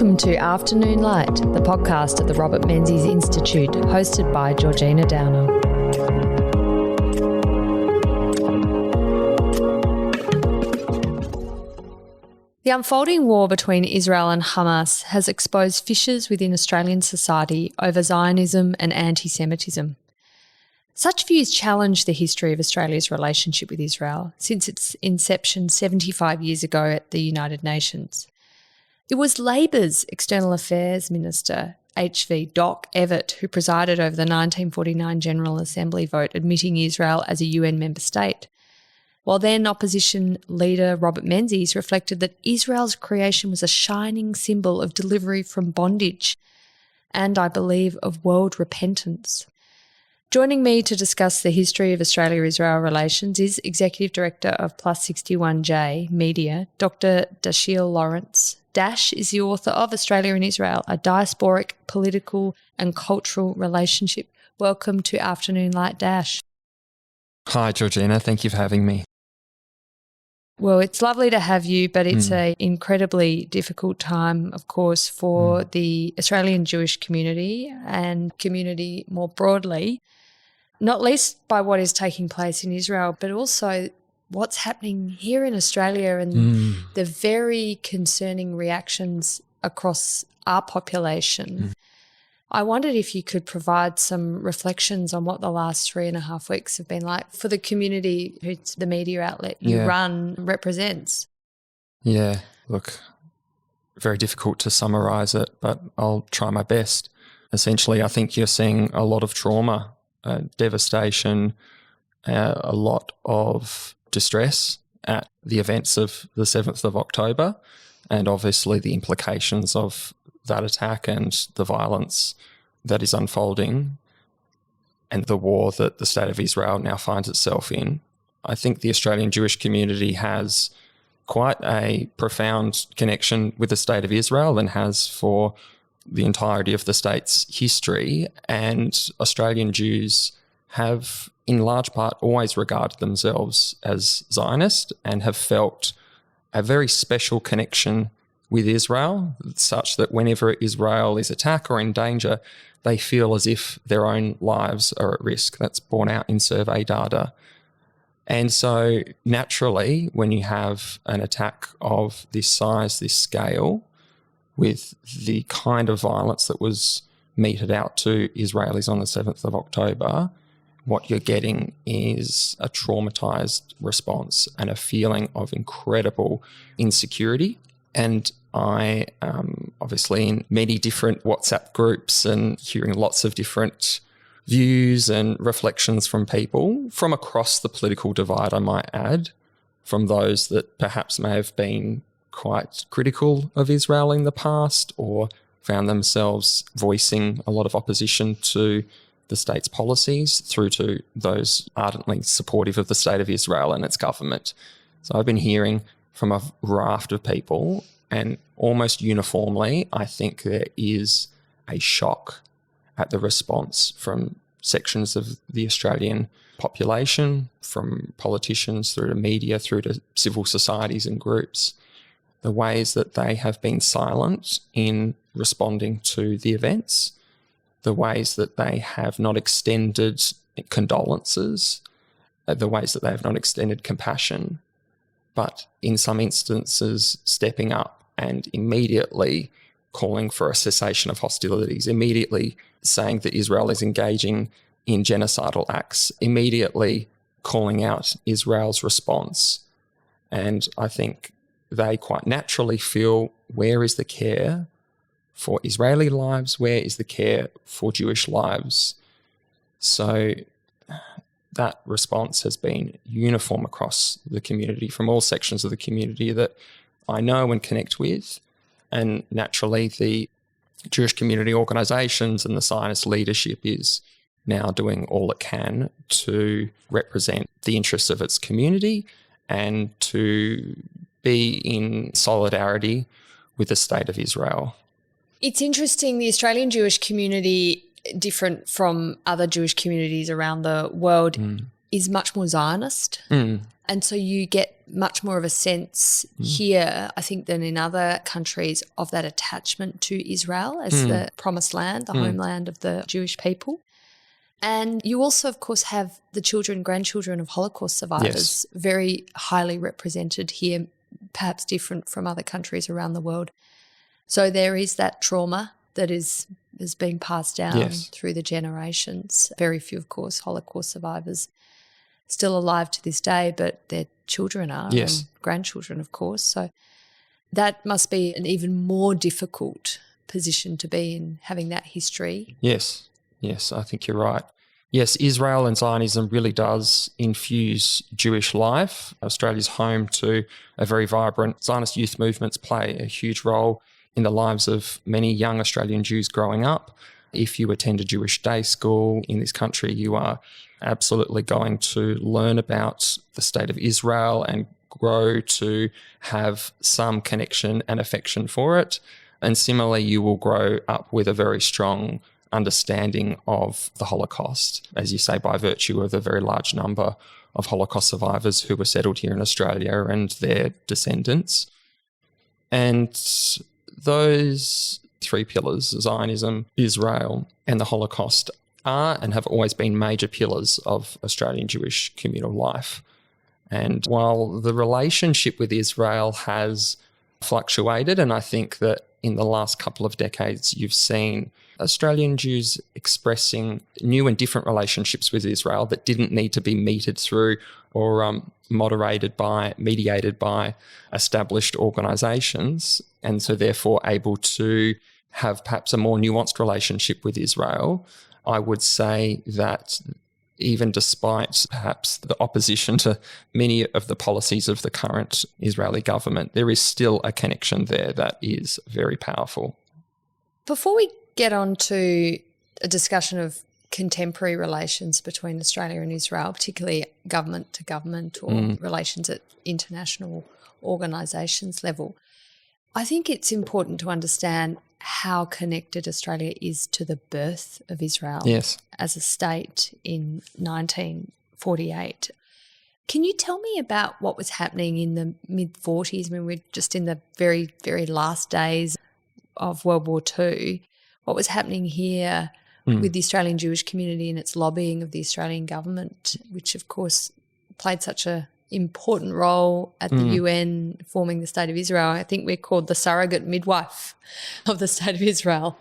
Welcome to Afternoon Light, the podcast of the Robert Menzies Institute, hosted by Georgina Downer. The unfolding war between Israel and Hamas has exposed fissures within Australian society over Zionism and anti-Semitism. Such views challenge the history of Australia's relationship with Israel since its inception 75 years ago at the United Nations. It was Labor's External Affairs Minister, HV Doc Evatt, who presided over the 1949 General Assembly vote admitting Israel as a UN member state, while then opposition leader Robert Menzies reflected that Israel's creation was a shining symbol of delivery from bondage and, I believe, of world repentance. Joining me to discuss the history of Australia-Israel relations is Executive Director of Plus 61J Media, Dr Dashiel Lawrence. Dash is the author of Australia and Israel, a Diasporic Political and Cultural Relationship. Welcome to Afternoon Light, Dash. Hi, Georgina. Thank you for having me. Well, it's lovely to have you, but it's an incredibly difficult time, of course, for the Australian Jewish community and community more broadly, not least by what is taking place in Israel, but also what's happening here in Australia and the very concerning reactions across our population. I wondered if you could provide some reflections on what the last 3.5 weeks have been like for the community who the media outlet you run represents. Yeah, look, very difficult to summarise it, but I'll try my best. Essentially, I think you're seeing a lot of trauma, devastation, a lot of distress at the events of the 7th of October, and obviously the implications of that attack and the violence that is unfolding and the war that the State of Israel now finds itself in. I think the Australian Jewish community has quite a profound connection with the State of Israel and has for the entirety of the state's history, and Australian Jews have in large part always regarded themselves as Zionist and have felt a very special connection with Israel, such that whenever Israel is attacked or in danger, they feel as if their own lives are at risk. That's borne out in survey data. And so naturally, when you have an attack of this size, this scale, with the kind of violence that was meted out to Israelis on the 7th of October, what you're getting is a traumatised response and a feeling of incredible insecurity. And I obviously in many different WhatsApp groups and hearing lots of different views and reflections from people from across the political divide, I might add, from those that perhaps may have been quite critical of Israel in the past or found themselves voicing a lot of opposition to the state's policies, through to those ardently supportive of the State of Israel and its government. So I've been hearing from a raft of people, and almost uniformly, I think there is a shock at the response from sections of the Australian population, from politicians through to media, through to civil societies and groups, the ways that they have been silent in responding to the events, the ways that they have not extended condolences, the ways that they have not extended compassion, but in some instances stepping up and immediately calling for a cessation of hostilities, immediately saying that Israel is engaging in genocidal acts, immediately calling out Israel's response. And I think they quite naturally feel, where is the care for Israeli lives? Where is the care for Jewish lives? So that response has been uniform across the community, from all sections of the community that I know and connect with. And naturally, the Jewish community organisations and the Zionist leadership is now doing all it can to represent the interests of its community and to be in solidarity with the State of Israel. It's interesting, the Australian Jewish community, different from other Jewish communities around the world, is much more Zionist. And so you get much more of a sense here, I think, than in other countries of that attachment to Israel as the promised land, the homeland of the Jewish people. And you also, of course, have the children, grandchildren of Holocaust survivors very highly represented here, perhaps different from other countries around the world. So there is that trauma that is being passed down through the generations. Very few, of course, Holocaust survivors still alive to this day, but their children are and grandchildren, of course. So that must be an even more difficult position to be in, having that history. Yes, I think you're right. Yes, Israel and Zionism really does infuse Jewish life. Australia's home to a very vibrant Zionist youth movements, play a huge role in the lives of many young Australian Jews growing up. If you attend a Jewish day school in this country, you are absolutely going to learn about the state of Israel and grow to have some connection and affection for it. And similarly, you will grow up with a very strong understanding of the Holocaust, as you say, by virtue of the very large number of Holocaust survivors who were settled here in Australia and their descendants. And those three pillars, Zionism, Israel, and the Holocaust, are and have always been major pillars of Australian Jewish communal life. And while the relationship with Israel has fluctuated, and I think that in the last couple of decades you've seen Australian Jews expressing new and different relationships with Israel that didn't need to be meted through or mediated by established organisations, and so therefore able to have perhaps a more nuanced relationship with Israel. I would say that even despite perhaps the opposition to many of the policies of the current Israeli government, there is still a connection there that is very powerful. Before we get on to a discussion of contemporary relations between Australia and Israel, particularly government to government or relations at international organisations level, I think it's important to understand how connected Australia is to the birth of Israel as a state in 1948. Can you tell me about what was happening in the mid-40s? I mean, we're just in the very, very last days of World War II. What was happening here with the Australian Jewish community and its lobbying of the Australian government, which of course played such an important role at the UN forming the State of Israel. I think we're called the surrogate midwife of the State of Israel.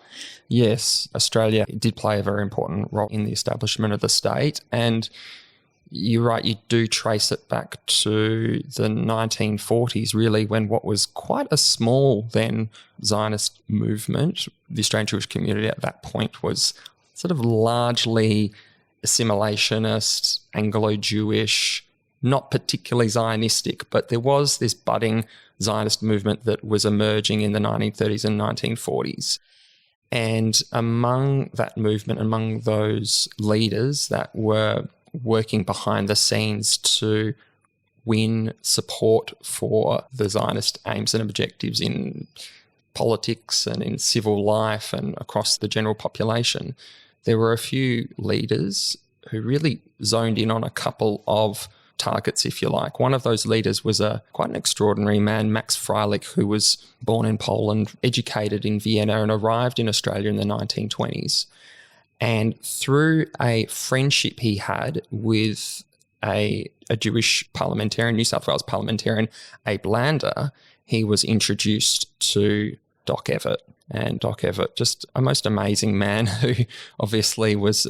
Yes, Australia did play a very important role in the establishment of the state, and you're right, you do trace it back to the 1940s, really, when what was quite a small then Zionist movement, the Australian Jewish community at that point was sort of largely assimilationist, Anglo-Jewish, not particularly Zionistic, but there was this budding Zionist movement that was emerging in the 1930s and 1940s. And among that movement, among those leaders that were working behind the scenes to win support for the Zionist aims and objectives in politics and in civil life and across the general population, there were a few leaders who really zoned in on a couple of targets, if you like. One of those leaders was quite an extraordinary man, Max Freilich, who was born in Poland, educated in Vienna, and arrived in Australia in the 1920s. And through a friendship he had with a Jewish parliamentarian, New South Wales parliamentarian, Abe Lander, he was introduced to Doc Evatt. And Doc Evatt, just a most amazing man who obviously was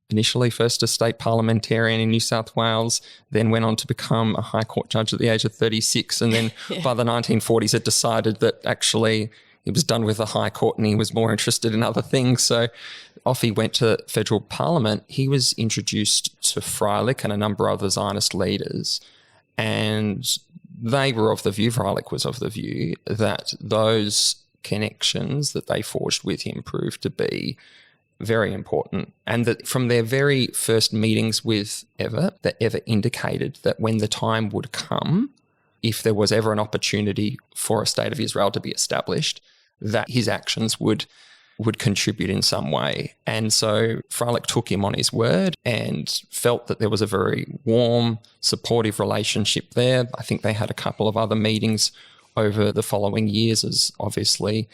initially first a state parliamentarian in New South Wales, then went on to become a High Court judge at the age of 36. And then by the 1940s had decided that actually he was done with the High Court and he was more interested in other things. So off he went to federal parliament. He was introduced to Freilich and a number of other Zionist leaders. And they were of the view, Freilich was of the view, that those connections that they forged with him proved to be very important, and that from their very first meetings with Evatt, that Evatt indicated that when the time would come, if there was ever an opportunity for a state of Israel to be established, that his actions would would contribute in some way. And so Freilich took him on his word and felt that there was a very warm, supportive relationship there. I think they had a couple of other meetings over the following years, as obviously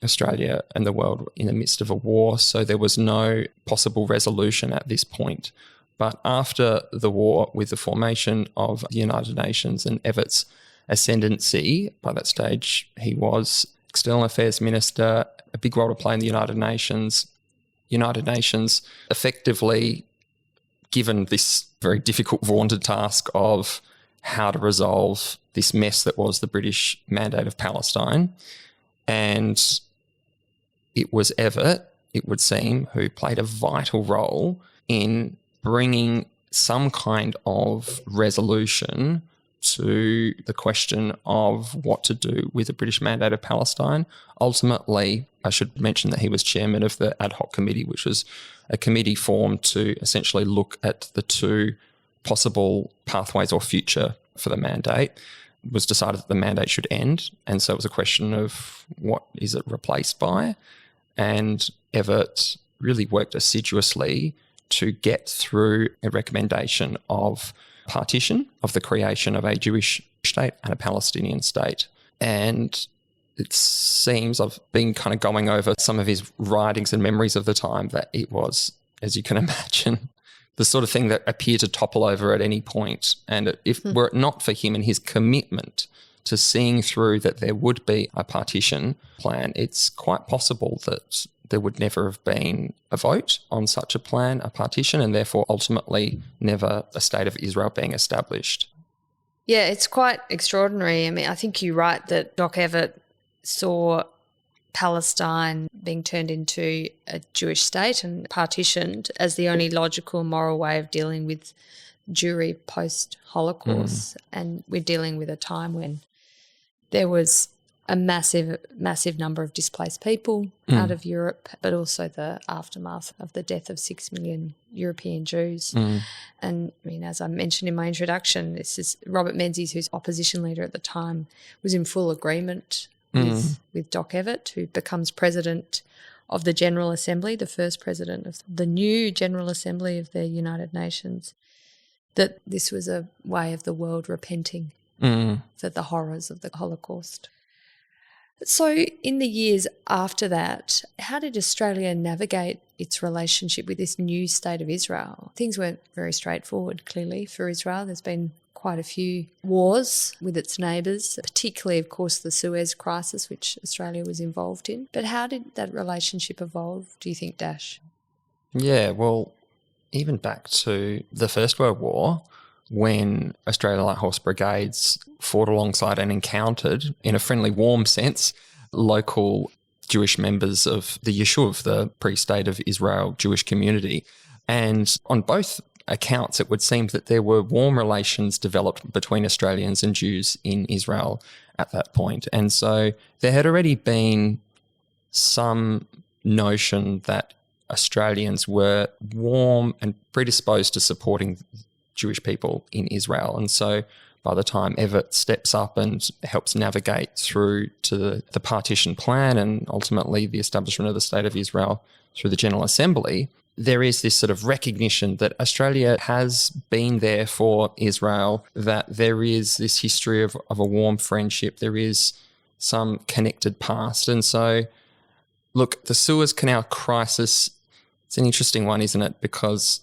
Australia and the world were in the midst of a war, so there was no possible resolution at this point. But after the war, with the formation of the United Nations and Everett's ascendancy, by that stage he was External Affairs Minister, a big role to play in the United Nations. United Nations effectively given this very difficult, vaunted task of how to resolve this mess that was the British Mandate of Palestine. And it was Everett, it would seem, who played a vital role in bringing some kind of resolution to the question of what to do with the British Mandate of Palestine. Ultimately, I should mention that he was chairman of the ad hoc committee, which was a committee formed to essentially look at the two possible pathways or future for the mandate. It was decided that the mandate should end, and so it was a question of what is it replaced by. And Everett really worked assiduously to get through a recommendation of partition, of the creation of a Jewish state and a Palestinian state. And it seems, I've been kind of going over some of his writings and memories of the time, that it was, as you can imagine, the sort of thing that appeared to topple over at any point. And if were it not for him and his commitment to seeing through that there would be a partition plan, it's quite possible that there would never have been a vote on such a plan, a partition, and therefore ultimately never a state of Israel being established. Yeah, it's quite extraordinary. I mean, I think you're right that Doc Everett saw Palestine being turned into a Jewish state and partitioned as the only logical moral way of dealing with Jewry post-Holocaust. And we're dealing with a time when there was a massive number of displaced people out of Europe, but also the aftermath of the death of 6 million European Jews. And I mean, as I mentioned in my introduction, this is Robert Menzies, who's opposition leader at the time, was in full agreement with Doc Everett, who becomes president of the General Assembly, the first president of the new General Assembly of the United Nations, that this was a way of the world repenting for the horrors of the Holocaust. So in the years after that, how did Australia navigate its relationship with this new state of Israel? Things weren't very straightforward, clearly, for Israel. There's been quite a few wars with its neighbours, particularly, of course, the Suez Crisis, which Australia was involved in. But how did that relationship evolve, do you think, Dash? Yeah, well, even back to the First World War, when Australian Light Horse Brigades fought alongside and encountered, in a friendly, warm sense, local Jewish members of the Yishuv, the pre-state of Israel Jewish community. And on both accounts, it would seem that there were warm relations developed between Australians and Jews in Israel at that point. And so there had already been some notion that Australians were warm and predisposed to supporting Jewish people in Israel. And so by the time Everett steps up and helps navigate through to the partition plan and ultimately the establishment of the State of Israel through the General Assembly, there is this sort of recognition that Australia has been there for Israel, that there is this history of a warm friendship, there is some connected past. And so, look, the Suez Canal crisis, it's an interesting one, isn't it? Because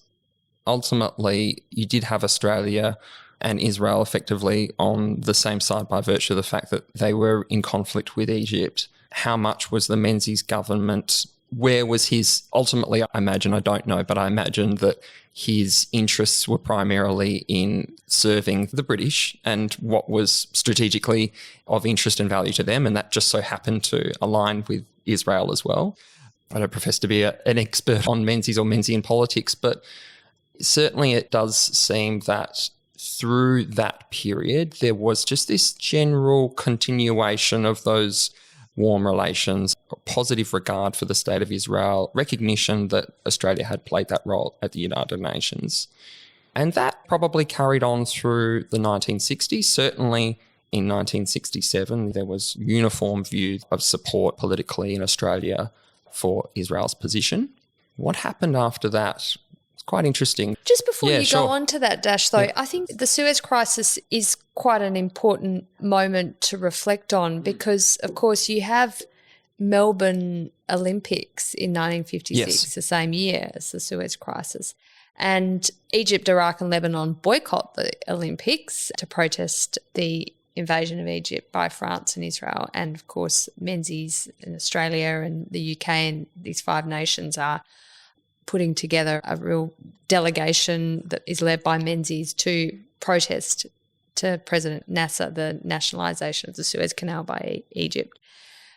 ultimately, you did have Australia and Israel effectively on the same side by virtue of the fact that they were in conflict with Egypt. How much was the Menzies government? Where was his, ultimately, I imagine, I don't know, but I imagine that his interests were primarily in serving the British and what was strategically of interest and value to them, and that just so happened to align with Israel as well. I don't profess to be an expert on Menzies or Menzian politics, but certainly it does seem that through that period, there was just this general continuation of those warm relations, positive regard for the State of Israel, recognition that Australia had played that role at the United Nations. And that probably carried on through the 1960s. Certainly in 1967, there was uniform view of support politically in Australia for Israel's position. What happened after that? It's quite interesting. Just before you sure. go on to that, Dash, though, I think the Suez Crisis is quite an important moment to reflect on because, of course, you have Melbourne Olympics in 1956, the same year as the Suez Crisis. And Egypt, Iraq and Lebanon boycott the Olympics to protest the invasion of Egypt by France and Israel. And, of course, Menzies in Australia and the UK and these 5 nations are putting together a real delegation that is led by Menzies to protest to President Nasser the nationalisation of the Suez Canal by Egypt.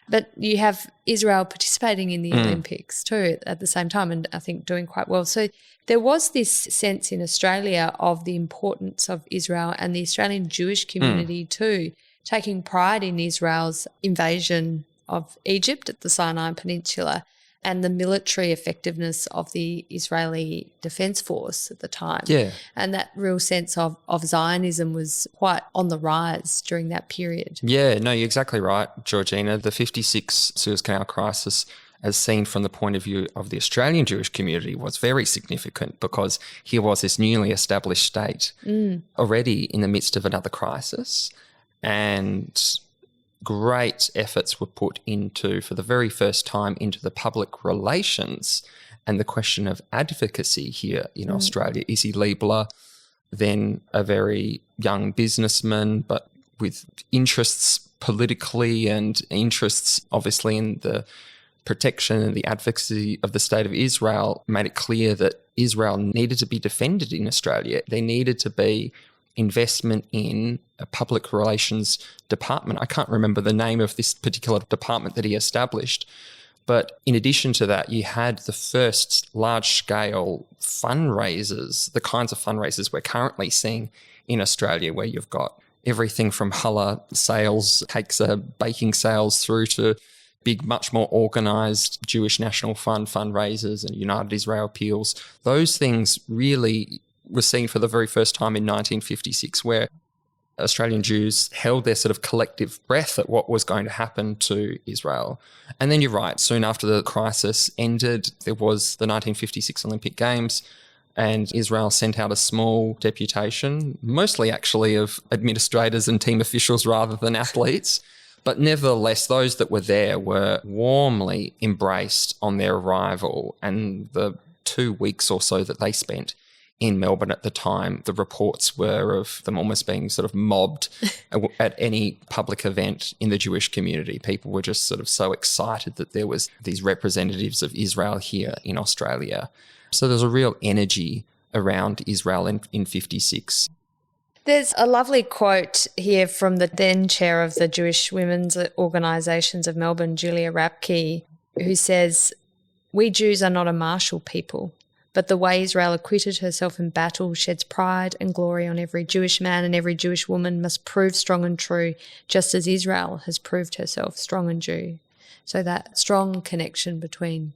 But you have Israel participating in the Olympics too at the same time and I think doing quite well. So there was this sense in Australia of the importance of Israel and the Australian Jewish community too, taking pride in Israel's invasion of Egypt at the Sinai Peninsula and the military effectiveness of the Israeli Defence Force at the time. Yeah. And that real sense of Zionism was quite on the rise during that period. Yeah, no, you're exactly right, Georgina. The 56 Suez Canal crisis, as seen from the point of view of the Australian Jewish community, was very significant because here was this newly established state already in the midst of another crisis, and great efforts were put into, for the very first time, into the public relations and the question of advocacy here in Australia. Izzy Liebler, then a very young businessman, but with interests politically and interests obviously in the protection and the advocacy of the State of Israel, made it clear that Israel needed to be defended in Australia. There needed to be investment in a public relations department. I can't remember the name of this particular department that he established. But in addition to that, you had the first large-scale fundraisers, the kinds of fundraisers we're currently seeing in Australia, where you've got everything from challah sales, cakes, baking sales, through to big, much more organised Jewish National Fund fundraisers and United Israel Appeals. Those things really were seen for the very first time in 1956, where Australian Jews held their sort of collective breath at what was going to happen to Israel. And then you're right, soon after the crisis ended, there was the 1956 Olympic Games, and Israel sent out a small deputation, mostly actually of administrators and team officials rather than athletes. But nevertheless, those that were there were warmly embraced on their arrival, and the 2 weeks or so that they spent in Melbourne at the time, the reports were of them almost being sort of mobbed at any public event in the Jewish community. People were just sort of so excited that there was these representatives of Israel here in Australia. So there's a real energy around Israel in 56. There's a lovely quote here from the then chair of the Jewish Women's Organisations of Melbourne, Julia Rapke, who says, "We Jews are not a martial people, but the way Israel acquitted herself in battle sheds pride and glory on every Jewish man, and every Jewish woman must prove strong and true, just as Israel has proved herself strong and Jew." So that strong connection between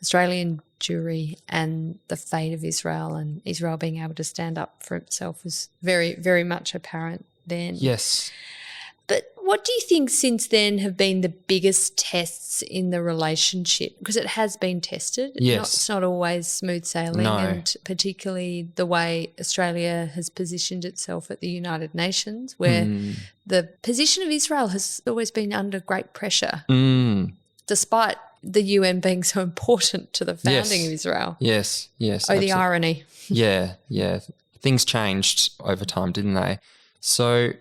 Australian Jewry and the fate of Israel, and Israel being able to stand up for itself, was very, very much apparent then. Yes. But what do you think since then have been the biggest tests in the relationship? Because it has been tested. Yes. It's not always smooth sailing. No. And particularly the way Australia has positioned itself at the United Nations, where the position of Israel has always been under great pressure, despite the UN being so important to the founding of Israel. Yes, yes. Oh, absolutely. The irony. Yeah. Things changed over time, didn't they? So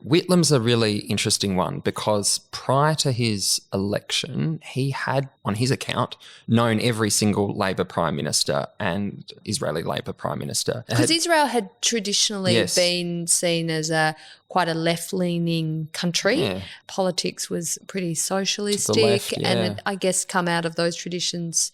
Whitlam's a really interesting one because prior to his election, he had, on his account, known every single Labor Prime Minister and Israeli Labor Prime Minister. Because Israel had traditionally been seen as quite a left-leaning country. Yeah. Politics was pretty socialistic left, and it, I guess, come out of those traditions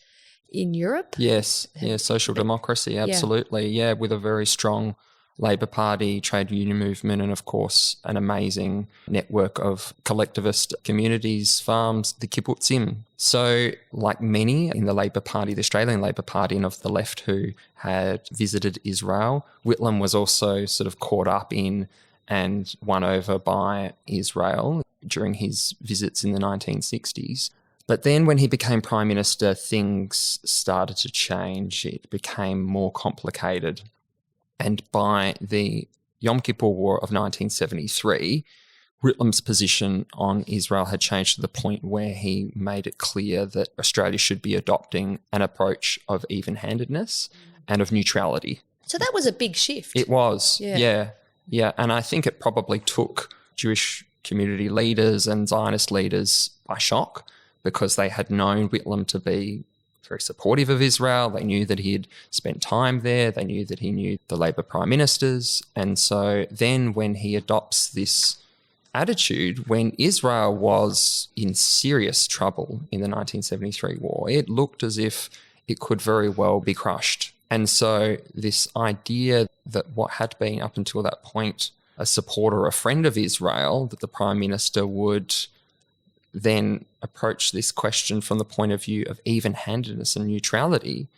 in Europe. Yes, social democracy, absolutely. Yeah, with a very strong Labor Party, trade union movement, and of course an amazing network of collectivist communities, farms, the kibbutzim. So like many in the Labor Party, the Australian Labor Party and of the left who had visited Israel, Whitlam was also sort of caught up in and won over by Israel during his visits in the 1960s. But then when he became Prime Minister, things started to change. It became more complicated. And by the Yom Kippur War of 1973, Whitlam's position on Israel had changed to the point where he made it clear that Australia should be adopting an approach of even-handedness and of neutrality. So that was a big shift. It was, yeah. And I think it probably took Jewish community leaders and Zionist leaders by shock, because they had known Whitlam to be very supportive of Israel. They knew that he had spent time there. They knew that he knew the Labor prime ministers. And so then when he adopts this attitude, when Israel was in serious trouble in the 1973 war, it looked as if it could very well be crushed. And so this idea that what had been up until that point a supporter, a friend of Israel, that the Prime Minister would then approach this question from the point of view of even-handedness and neutrality,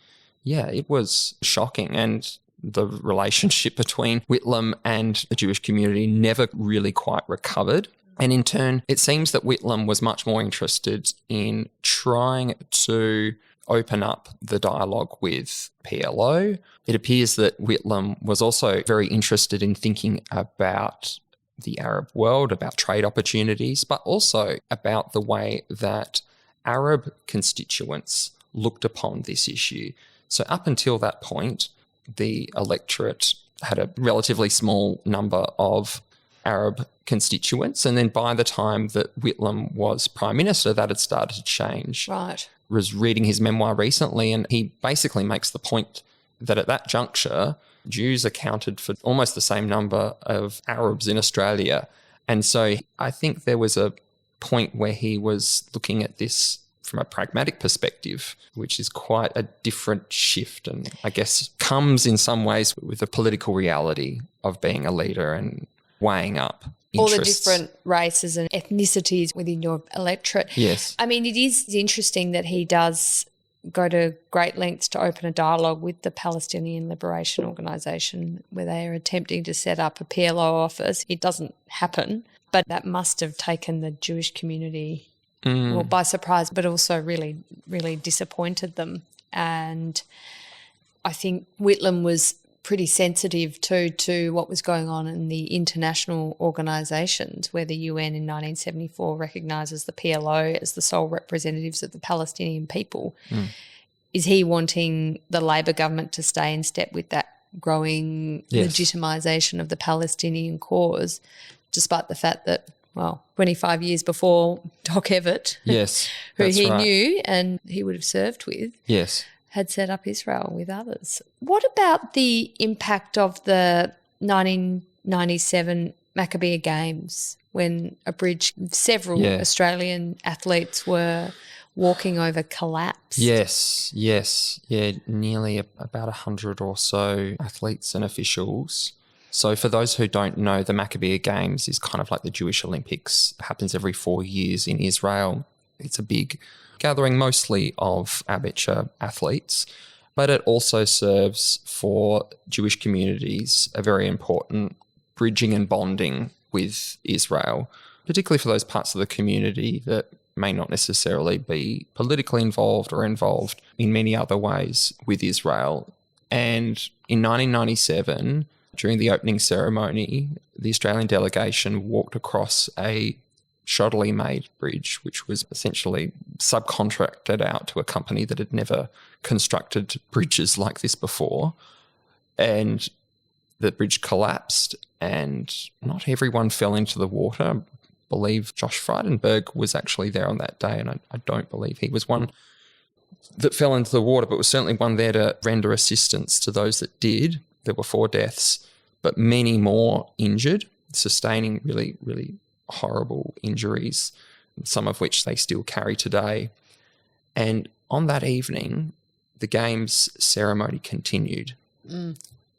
it was shocking. And the relationship between Whitlam and the Jewish community never really quite recovered. And in turn, it seems that Whitlam was much more interested in trying to open up the dialogue with PLO. It appears that Whitlam was also very interested in thinking about the Arab world, about trade opportunities, but also about the way that Arab constituents looked upon this issue. So up until that point, the electorate had a relatively small number of Arab constituents. And then by the time that Whitlam was Prime Minister, that had started to change. Right. I was reading his memoir recently, and he basically makes the point that at that juncture, Jews accounted for almost the same number of Arabs in Australia. And so I think there was a point where he was looking at this from a pragmatic perspective, which is quite a different shift, and I guess comes in some ways with the political reality of being a leader and weighing up interests. All the different races and ethnicities within your electorate. Yes. I mean, it is interesting that he does go to great lengths to open a dialogue with the Palestinian Liberation Organisation, where they are attempting to set up a PLO office. It doesn't happen, but that must have taken the Jewish community well, by surprise, but also really, really disappointed them. And I think Whitlam was pretty sensitive too to what was going on in the international organisations, where the UN in 1974 recognises the PLO as the sole representatives of the Palestinian people. Is he wanting the Labor government to stay in step with that growing legitimisation of the Palestinian cause, despite the fact that, 25 years before Doc Evatt, who he knew and he would have served with, had set up Israel with others. What about the impact of the 1997 Maccabi Games, when several Australian athletes were walking over collapsed? Yes. Nearly about 100 or so athletes and officials. So for those who don't know, the Maccabi Games is kind of like the Jewish Olympics. It happens every 4 years in Israel. It's a big gathering mostly of amateur athletes, but it also serves for Jewish communities a very important bridging and bonding with Israel, particularly for those parts of the community that may not necessarily be politically involved or involved in many other ways with Israel. And in 1997, during the opening ceremony, the Australian delegation walked across a shoddily made bridge, which was essentially subcontracted out to a company that had never constructed bridges like this before. And the bridge collapsed and not everyone fell into the water. I believe Josh Frydenberg was actually there on that day, and I don't believe he was one that fell into the water, but was certainly one there to render assistance to those that did. There were 4 deaths, but many more injured, sustaining really, really horrible injuries, some of which they still carry today. And on that evening, the Games ceremony continued,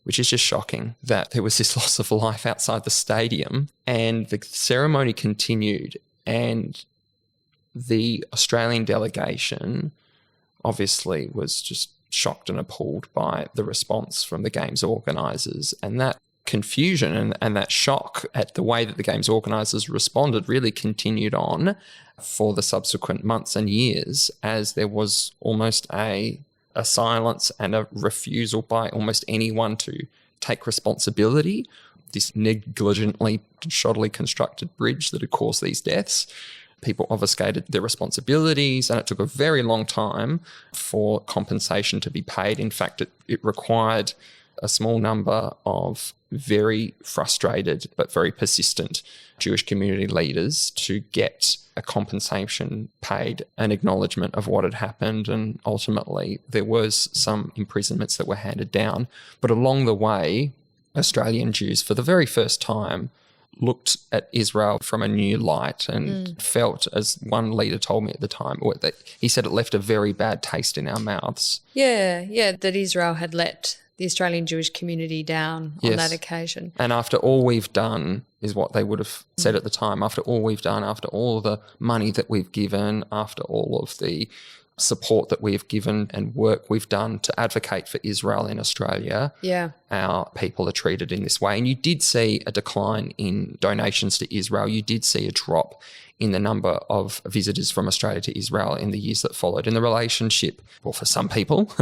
which is just shocking that there was this loss of life outside the stadium. And the ceremony continued, and the Australian delegation obviously was just shocked and appalled by the response from the Games organisers. And that confusion and that shock at the way that the game's organisers responded really continued on for the subsequent months and years, as there was almost a silence and a refusal by almost anyone to take responsibility. This negligently, shoddily constructed bridge that had caused these deaths, people obfuscated their responsibilities, and it took a very long time for compensation to be paid. In fact, it required a small number of very frustrated but very persistent Jewish community leaders to get a compensation paid, an acknowledgement of what had happened, and ultimately there was some imprisonments that were handed down. But along the way, Australian Jews, for the very first time, looked at Israel from a new light and felt, as one leader told me at the time, that he said it left a very bad taste in our mouths. Yeah, that Israel had let the Australian Jewish community down on that occasion. And after all we've done, is what they would have said at the time, after all we've done, after all the money that we've given, after all of the support that we've given and work we've done to advocate for Israel in Australia, our people are treated in this way. And you did see a decline in donations to Israel. You did see a drop in the number of visitors from Australia to Israel in the years that followed. And the relationship, well, for some people,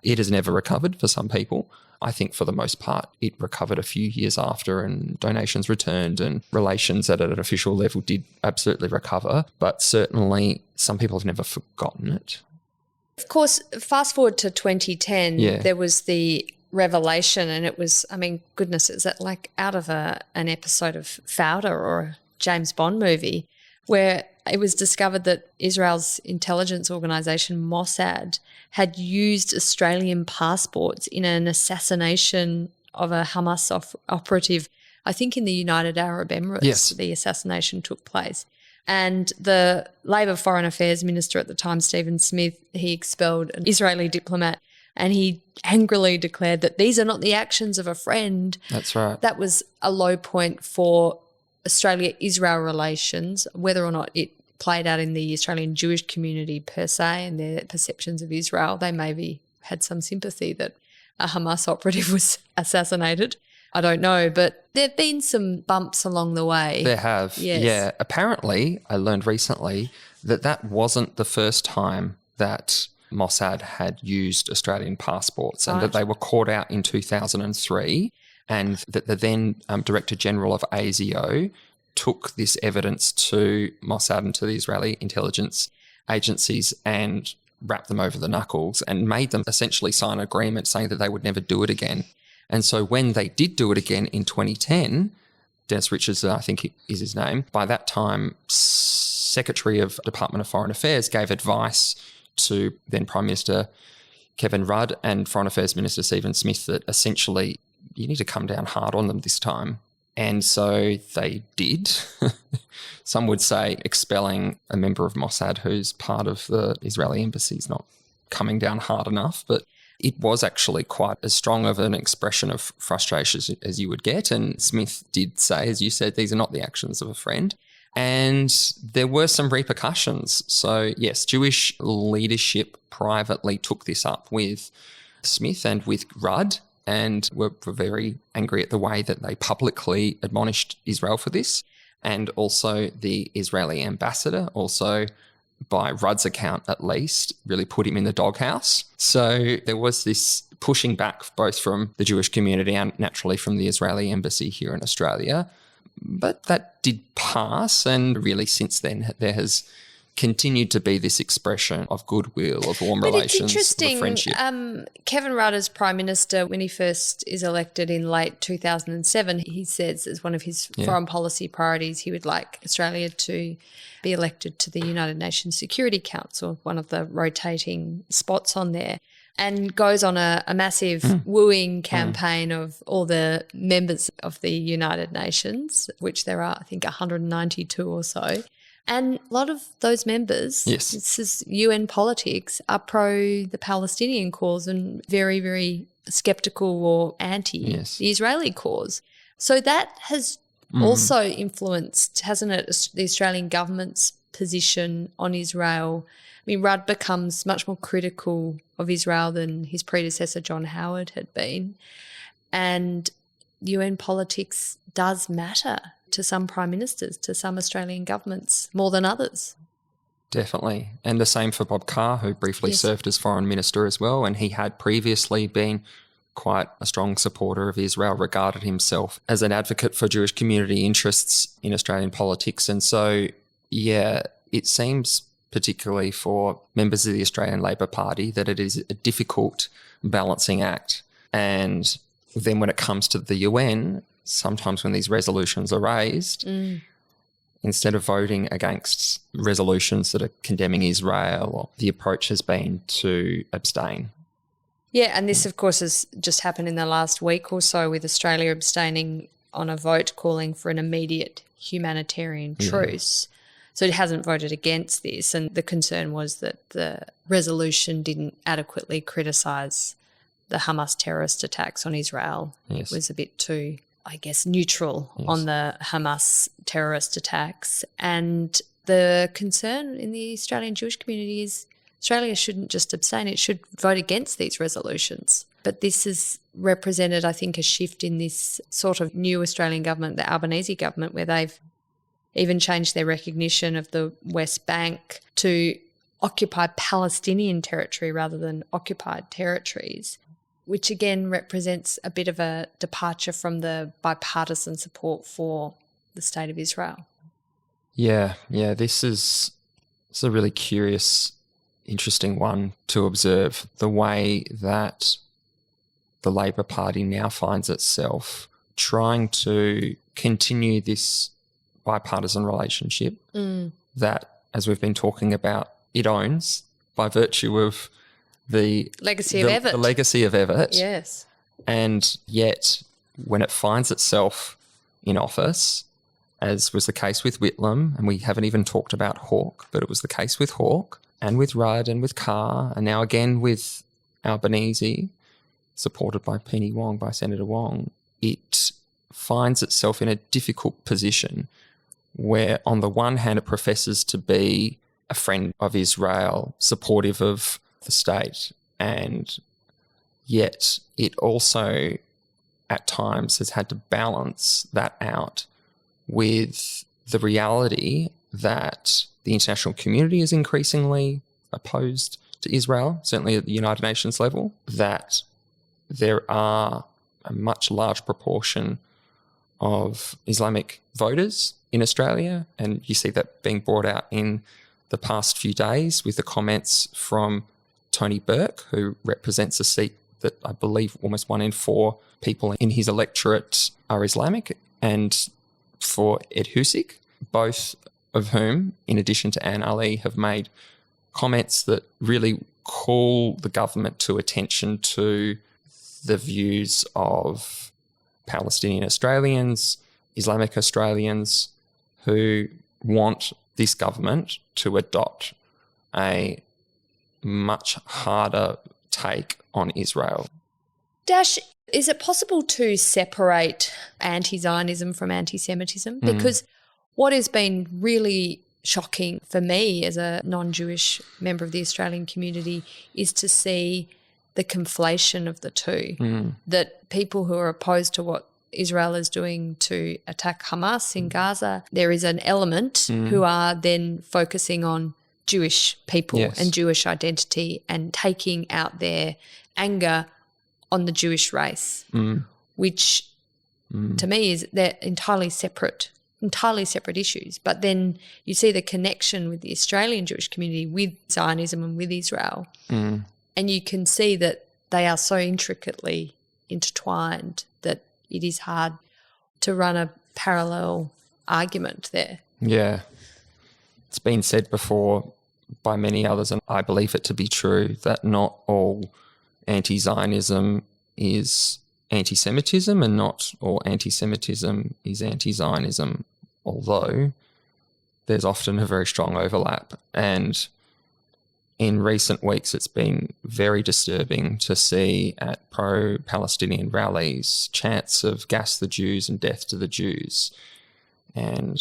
it has never recovered. For some people, I think for the most part, it recovered a few years after, and donations returned, and relations at an official level did absolutely recover. But certainly some people have never forgotten it. Of course, fast forward to 2010, there was the revelation, and it was, I mean, goodness, is that like out of an episode of Fauda or a James Bond movie, where it was discovered that Israel's intelligence organisation Mossad had used Australian passports in an assassination of a Hamas operative, I think in the United Arab Emirates. Yes. The assassination took place. And the Labor Foreign Affairs Minister at the time, Stephen Smith, he expelled an Israeli diplomat, and he angrily declared that these are not the actions of a friend. That's right. That was a low point for Australia-Israel relations, whether or not it played out in the Australian Jewish community per se and their perceptions of Israel. They maybe had some sympathy that a Hamas operative was assassinated. I don't know, but there have been some bumps along the way. There have, yes. Yeah. Apparently, I learned recently that wasn't the first time that Mossad had used Australian passports, and that they were caught out in 2003, and that the then Director General of ASIO took this evidence to Mossad and to the Israeli intelligence agencies and wrapped them over the knuckles and made them essentially sign an agreement saying that they would never do it again. And so when they did do it again in 2010, Dennis Richards, I think is his name, by that time, Secretary of Department of Foreign Affairs gave advice to then Prime Minister Kevin Rudd and Foreign Affairs Minister Stephen Smith that essentially you need to come down hard on them this time. And so they did. Some would say expelling a member of Mossad who's part of the Israeli embassy is not coming down hard enough, but it was actually quite as strong of an expression of frustration as you would get. And Smith did say, as you said, these are not the actions of a friend. And there were some repercussions. So, yes, Jewish leadership privately took this up with Smith and with Rudd, and were very angry at the way that they publicly admonished Israel for this. And also the Israeli ambassador, also by Rudd's account at least, really put him in the doghouse. So there was this pushing back both from the Jewish community and naturally from the Israeli embassy here in Australia. But that did pass, and really since then there has continued to be this expression of goodwill, of warm relations, it's interesting. of friendship. Kevin Rudd as Prime Minister, when he first is elected in late 2007, he says as one of his foreign policy priorities he would like Australia to be elected to the United Nations Security Council, one of the rotating spots on there, and goes on a massive wooing campaign of all the members of the United Nations, which there are, I think, 192 or so. And a lot of those members, this is UN politics, are pro the Palestinian cause and very, very sceptical or anti the Israeli cause. So that has also influenced, hasn't it, the Australian government's position on Israel. I mean, Rudd becomes much more critical of Israel than his predecessor John Howard had been. And UN politics does matter to some prime ministers, to some Australian governments, more than others. Definitely. And the same for Bob Carr, who briefly served as foreign minister as well. And he had previously been quite a strong supporter of Israel, regarded himself as an advocate for Jewish community interests in Australian politics. And so, yeah, it seems particularly for members of the Australian Labor Party that it is a difficult balancing act. And then when it comes to the UN, sometimes when these resolutions are raised, instead of voting against resolutions that are condemning Israel, or the approach has been to abstain. Yeah, and this, of course, has just happened in the last week or so, with Australia abstaining on a vote calling for an immediate humanitarian truce. So it hasn't voted against this, and the concern was that the resolution didn't adequately criticise the Hamas terrorist attacks on Israel. It was a bit too, I guess, neutral on the Hamas terrorist attacks. And the concern in the Australian Jewish community is Australia shouldn't just abstain, it should vote against these resolutions. But this has represented, I think, a shift in this sort of new Australian government, the Albanese government, where they've even changed their recognition of the West Bank to occupied Palestinian territory rather than occupied territories, which again represents a bit of a departure from the bipartisan support for the State of Israel. Yeah, this is a really curious, interesting one to observe, the way that the Labor Party now finds itself trying to continue this bipartisan relationship that, as we've been talking about, it owns by virtue of the legacy of Evatt. The legacy of Evatt. Yes. And yet, when it finds itself in office, as was the case with Whitlam, and we haven't even talked about Hawke, but it was the case with Hawke and with Rudd and with Carr, and now again with Albanese, supported by Penny Wong, by Senator Wong, it finds itself in a difficult position where on the one hand it professes to be a friend of Israel, supportive of the state, and yet it also at times has had to balance that out with the reality that the international community is increasingly opposed to Israel, certainly at the United Nations level, that there are a much large proportion of Islamic voters in Australia, and you see that being brought out in the past few days with the comments from Tony Burke, who represents a seat that I believe almost 1 in 4 people in his electorate are Islamic, and for Ed Husic, both of whom, in addition to Anne Ali, have made comments that really call the government to attention to the views of Palestinian Australians, Islamic Australians, who want this government to adopt a much harder take on Israel. Dash, is it possible to separate anti-Zionism from anti-Semitism? Because what has been really shocking for me as a non-Jewish member of the Australian community is to see the conflation of the two, that people who are opposed to what Israel is doing to attack Hamas in Gaza, there is an element who are then focusing on Jewish people and Jewish identity and taking out their anger on the Jewish race, which to me is they're entirely separate issues. But then you see the connection with the Australian Jewish community with Zionism and with Israel, and you can see that they are so intricately intertwined that it is hard to run a parallel argument there. Yeah. It's been said before by many others, and I believe it to be true, that not all anti-Zionism is anti-Semitism and not all anti-Semitism is anti-Zionism, although there's often a very strong overlap. And in recent weeks, it's been very disturbing to see at pro-Palestinian rallies chants of gas the Jews and death to the Jews, and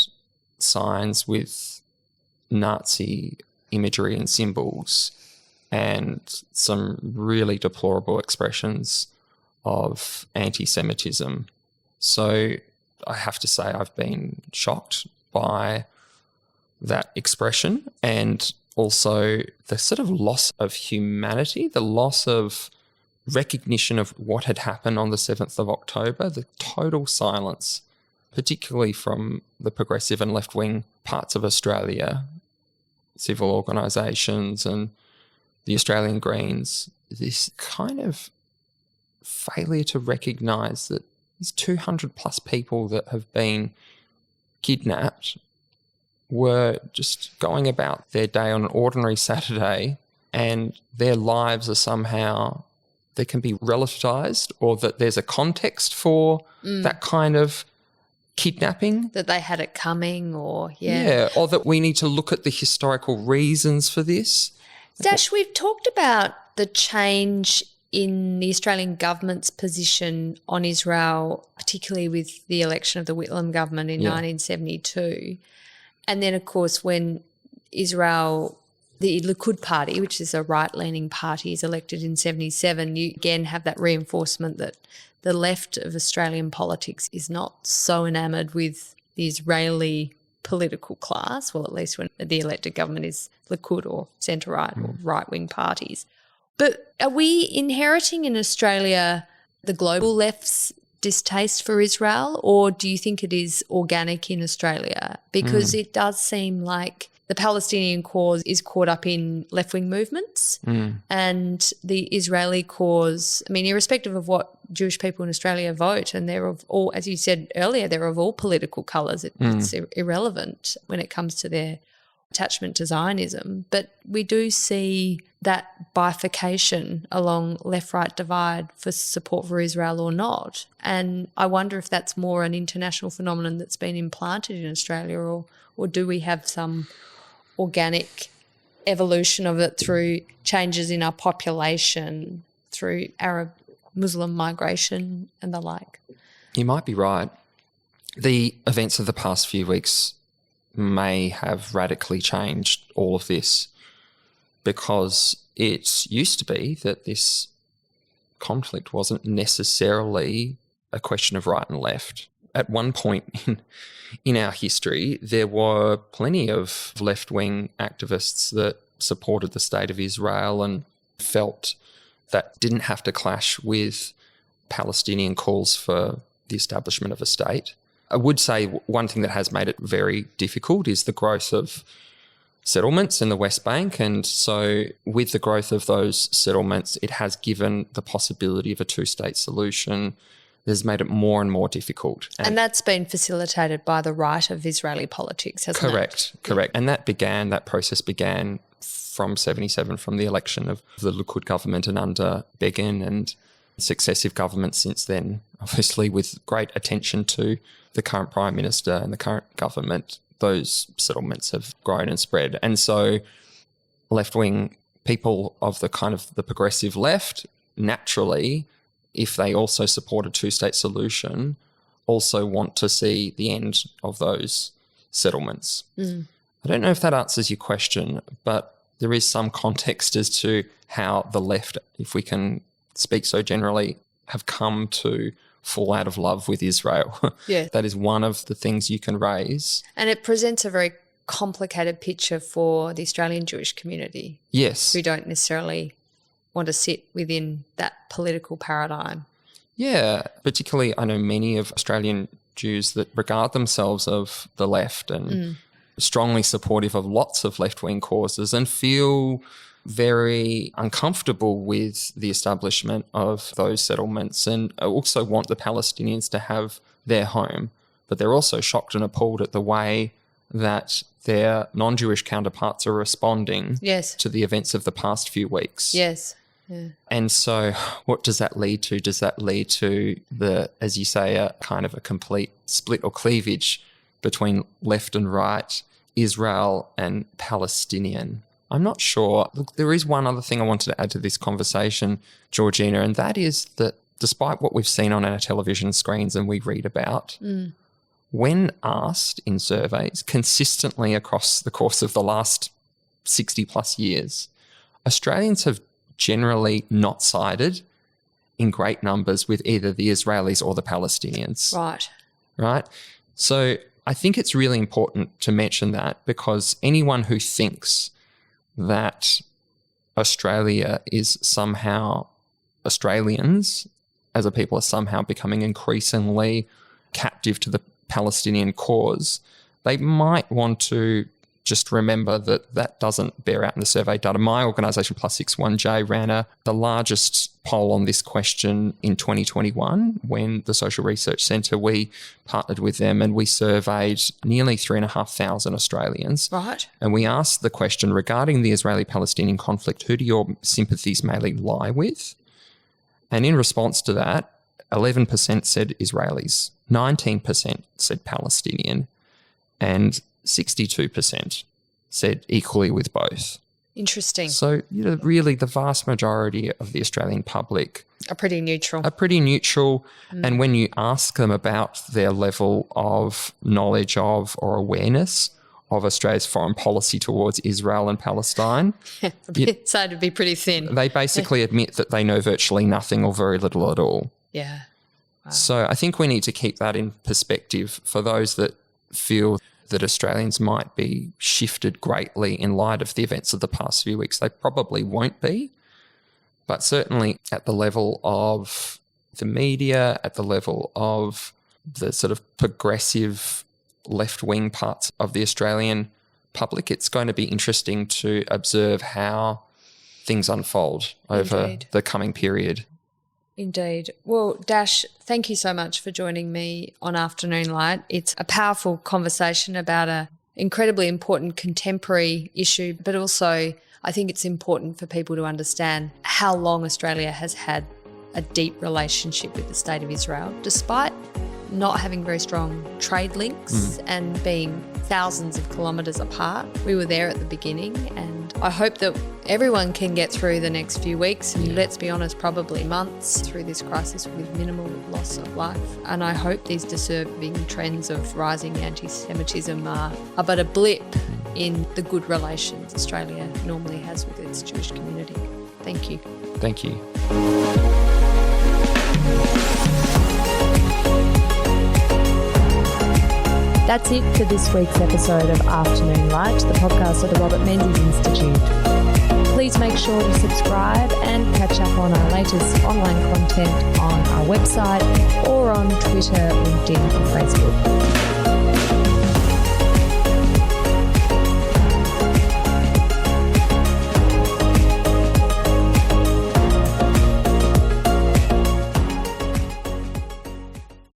signs with Nazi imagery and symbols, and some really deplorable expressions of anti-Semitism So I have to say I've been shocked by that expression, and also the sort of loss of humanity, the loss of recognition of what had happened on the 7th of October, the total silence, particularly from the progressive and left-wing parts of Australia, civil organisations and the Australian Greens, this kind of failure to recognise that these 200 plus people that have been kidnapped were just going about their day on an ordinary Saturday, and their lives are somehow, they can be relativised, or that there's a context for that kind of kidnapping. That they had it coming, or or that we need to look at the historical reasons for this. Dash, we've talked about the change in the Australian government's position on Israel, particularly with the election of the Whitlam government in 1972. And then, of course, when Israel, the Likud party, which is a right-leaning party, is elected in 77, you again have that reinforcement that the left of Australian politics is not so enamoured with the Israeli political class, well, at least when the elected government is Likud or centre-right or right-wing parties. But are we inheriting in Australia the global left's distaste for Israel, or do you think it is organic in Australia? Because it does seem like the Palestinian cause is caught up in left-wing movements and the Israeli cause, I mean, irrespective of what Jewish people in Australia vote, and they're of all, as you said earlier, they're of all political colours. It's irrelevant when it comes to their attachment to Zionism. But we do see that bifurcation along left-right divide for support for Israel or not. And I wonder if that's more an international phenomenon that's been implanted in Australia, or do we have some organic evolution of it through changes in our population, through Arab Muslim migration and the like? You might be right. The events of the past few weeks may have radically changed all of this, because it used to be that this conflict wasn't necessarily a question of right and left. At one point in our history, there were plenty of left-wing activists that supported the state of Israel and felt that didn't have to clash with Palestinian calls for the establishment of a state. I would say one thing that has made it very difficult is the growth of settlements in the West Bank. And so with the growth of those settlements, it has given the possibility of a two-state solution. It has made it more and more difficult. And that's been facilitated by the right of Israeli politics, hasn't it? Correct. And that process began from 77, from the election of the Likud government and under Begin, and successive governments since then, obviously with great attention to the current Prime Minister and the current government. Those settlements have grown and spread. And so left-wing people of the kind of the progressive left, naturally, if they also support a two-state solution, also want to see the end of those settlements. I don't know if that answers your question, but there is some context as to how the left, if we can speak so generally, have come to fall out of love with Israel. Yeah. That is one of the things you can raise. And it presents a very complicated picture for the Australian Jewish community. Yes. Who don't necessarily want to sit within that political paradigm. Yeah, particularly I know many of Australian Jews that regard themselves of the left and strongly supportive of lots of left-wing causes and feel very uncomfortable with the establishment of those settlements, and also want the Palestinians to have their home. But they're also shocked and appalled at the way that their non-Jewish counterparts are responding to the events of the past few weeks. Yes. Yeah. And so what does that lead to? Does that lead to the, as you say, a kind of a complete split or cleavage between left and right, Israel and Palestinian? I'm not sure. Look, there is one other thing I wanted to add to this conversation, Georgina, and that is that despite what we've seen on our television screens and we read about, when asked in surveys consistently across the course of the last 60 plus years, Australians have generally not sided in great numbers with either the Israelis or the Palestinians. Right? So I think it's really important to mention that, because anyone who thinks that Australia is somehow, Australians as a people are somehow becoming increasingly captive to the Palestinian cause, they might want to just remember that that doesn't bear out in the survey data. My organisation, Plus 61J, ran the largest poll on this question in 2021 when the Social Research Centre, we partnered with them and we surveyed nearly 3,500 Australians. Right. And we asked the question, regarding the Israeli-Palestinian conflict, who do your sympathies mainly lie with? And in response to that, 11% said Israelis, 19% said Palestinian, and 62% said equally with both. Interesting. So, really the vast majority of the Australian public are pretty neutral. And when you ask them about their level of knowledge of or awareness of Australia's foreign policy towards Israel and Palestine, so it'd be pretty thin. They basically admit that they know virtually nothing or very little at all. Yeah. Wow. So I think we need to keep that in perspective for those that feel that Australians might be shifted greatly in light of the events of the past few weeks. They probably won't be, but certainly at the level of the media, at the level of the sort of progressive left-wing parts of the Australian public, it's going to be interesting to observe how things unfold over the coming period. Indeed. Well, Dash, thank you so much for joining me on Afternoon Light. It's a powerful conversation about an incredibly important contemporary issue, but also I think it's important for people to understand how long Australia has had a deep relationship with the State of Israel, despite not having very strong trade links and being thousands of kilometres apart. We were there at the beginning, and I hope that everyone can get through the next few weeks and let's be honest, probably months through this crisis with minimal loss of life. And I hope these disturbing trends of rising anti-Semitism are but a blip in the good relations Australia normally has with its Jewish community. Thank you. Thank you. That's it for this week's episode of Afternoon Light, the podcast of the Robert Menzies Institute. Please make sure to subscribe and catch up on our latest online content on our website or on Twitter, LinkedIn, and Facebook.